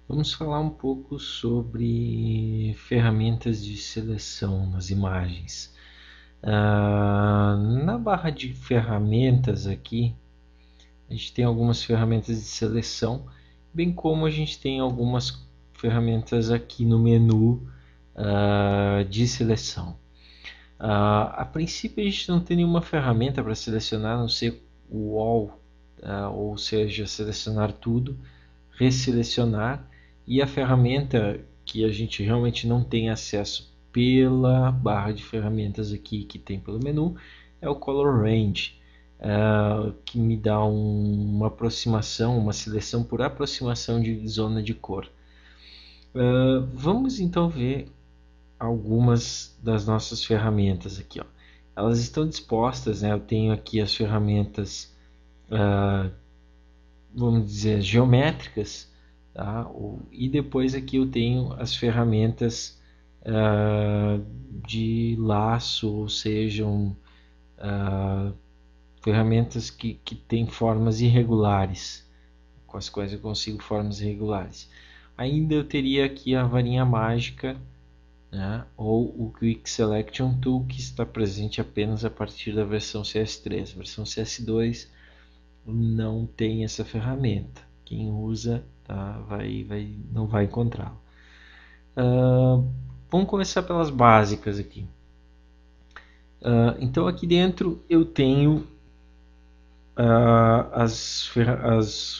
Vamos falar um pouco sobre ferramentas de seleção nas imagens. Na barra de ferramentas aqui, a gente tem algumas ferramentas de seleção, bem como a gente tem algumas ferramentas aqui no menu de seleção. A princípio a gente não tem nenhuma ferramenta para selecionar, a não ser o All, ou seja, selecionar tudo, resselecionar, e a ferramenta que a gente realmente não tem acesso pela barra de ferramentas aqui que tem pelo menu é o Color Range, que me dá uma aproximação, uma seleção por aproximação de zona de cor. Vamos então ver algumas das nossas ferramentas aqui, ó. Elas estão dispostas, né? Eu tenho aqui as ferramentas, vamos dizer, geométricas, tá? E depois aqui eu tenho as ferramentas de laço, ou sejam, ferramentas que têm formas irregulares, com as quais eu consigo formas irregulares. Ainda eu teria aqui a varinha mágica, né, ou o Quick Selection Tool, que está presente apenas a partir da versão CS3. A versão CS2 não tem essa ferramenta. Quem usa, tá, não vai encontrá-la. Vamos começar pelas básicas aqui. Então aqui dentro eu tenho as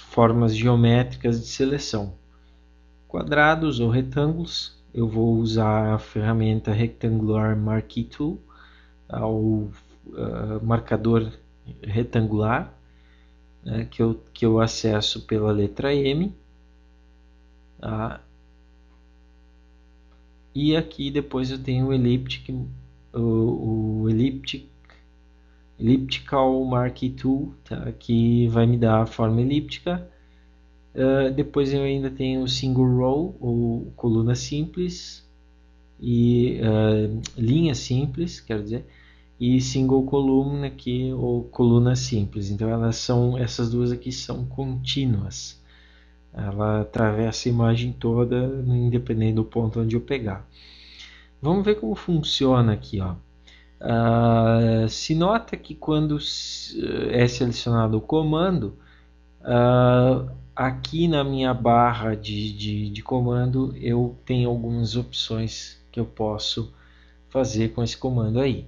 formas geométricas de seleção. Quadrados ou retângulos, eu vou usar a ferramenta Rectangular Marquee Tool, ao marcador retangular, né, que eu acesso pela letra M. Tá? E aqui depois eu tenho o Elliptical Marquee Tool, tá? Que vai me dar a forma elíptica. Depois eu ainda tenho o Single Row, ou coluna simples, e linha simples, quero dizer, e Single Column aqui, ou coluna simples. Então essas duas aqui são contínuas. Ela atravessa a imagem toda, independente do ponto onde eu pegar. Vamos ver como funciona aqui, ó. Se nota que quando é selecionado o comando, aqui na minha barra de comando eu tenho algumas opções que eu posso fazer com esse comando aí.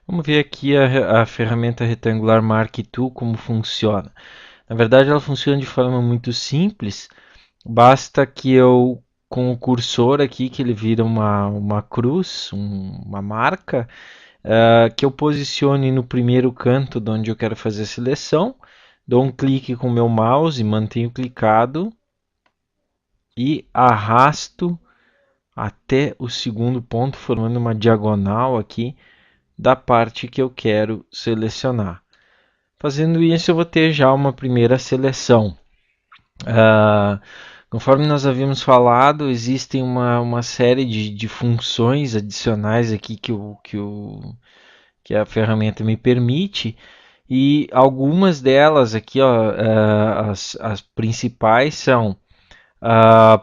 Vamos ver aqui a ferramenta retangular Marquee Tool como funciona. Na verdade ela funciona de forma muito simples. Basta que eu, com o cursor aqui, que ele vira uma cruz, uma marca, que eu posicione no primeiro canto de onde eu quero fazer a seleção, dou um clique com o meu mouse, mantenho clicado e arrasto até o segundo ponto, formando uma diagonal aqui da parte que eu quero selecionar. Fazendo isso, eu vou ter já uma primeira seleção. Conforme nós havíamos falado, existem uma série de funções adicionais aqui que a ferramenta me permite, e algumas delas aqui, ó, as principais são,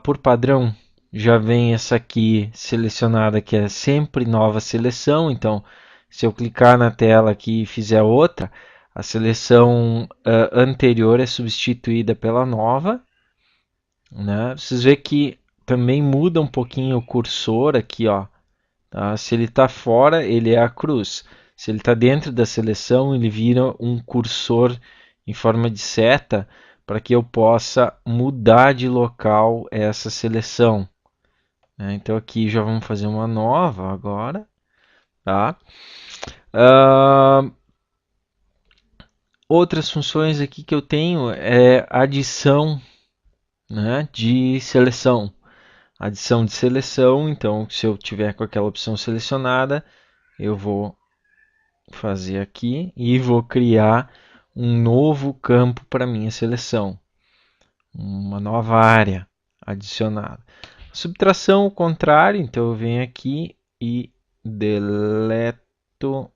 por padrão, já vem essa aqui selecionada, que é sempre nova seleção. Então, se eu clicar na tela aqui e fizer outra, a seleção anterior é substituída pela nova, né? Vocês veem que também muda um pouquinho o cursor aqui, ó. Tá? Se ele está fora, ele é a cruz. Se ele está dentro da seleção, ele vira um cursor em forma de seta para que eu possa mudar de local essa seleção. Então aqui já vamos fazer uma nova agora. Tá? Outras funções aqui que eu tenho é adição, né, de seleção. Adição de seleção, então se eu tiver com aquela opção selecionada, eu vou fazer aqui e vou criar um novo campo para minha seleção, uma nova área adicionada. Subtração, o contrário, então eu venho aqui e deleto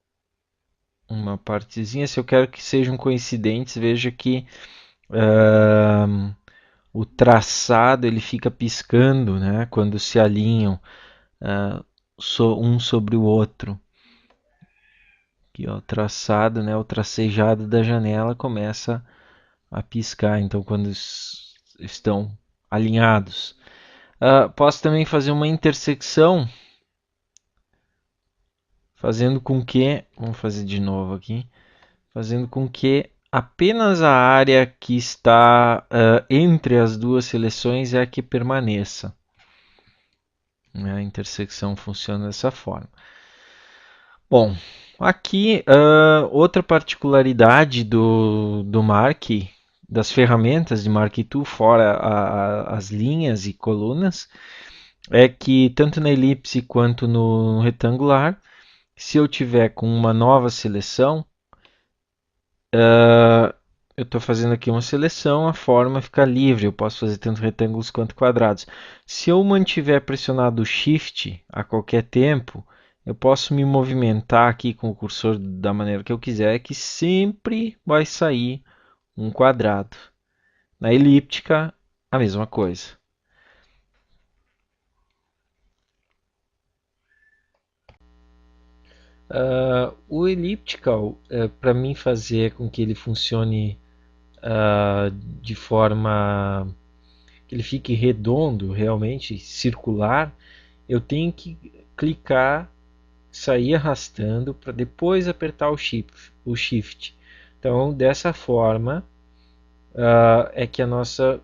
uma partezinha. Se eu quero que sejam coincidentes, veja que o traçado ele fica piscando, né, quando se alinham um sobre o outro. Aqui, ó, o traçado, né, o tracejado da janela começa a piscar, então quando estão alinhados. Posso também fazer uma intersecção, fazendo com que, vamos fazer de novo aqui, fazendo com que apenas a área que está entre as duas seleções é a que permaneça. A intersecção funciona dessa forma. Bom, aqui outra particularidade do Mark, das ferramentas de Mark II, fora as linhas e colunas, é que tanto na elipse quanto no retangular, se eu tiver com uma nova seleção, eu estou fazendo aqui uma seleção, a forma fica livre, eu posso fazer tanto retângulos quanto quadrados. Se eu mantiver pressionado o Shift a qualquer tempo, eu posso me movimentar aqui com o cursor da maneira que eu quiser, que sempre vai sair um quadrado. Na elíptica, a mesma coisa. O elliptical, para mim fazer com que ele funcione de forma que ele fique redondo, realmente circular, eu tenho que clicar, sair arrastando para depois apertar o shift. Então, dessa forma é que a nossa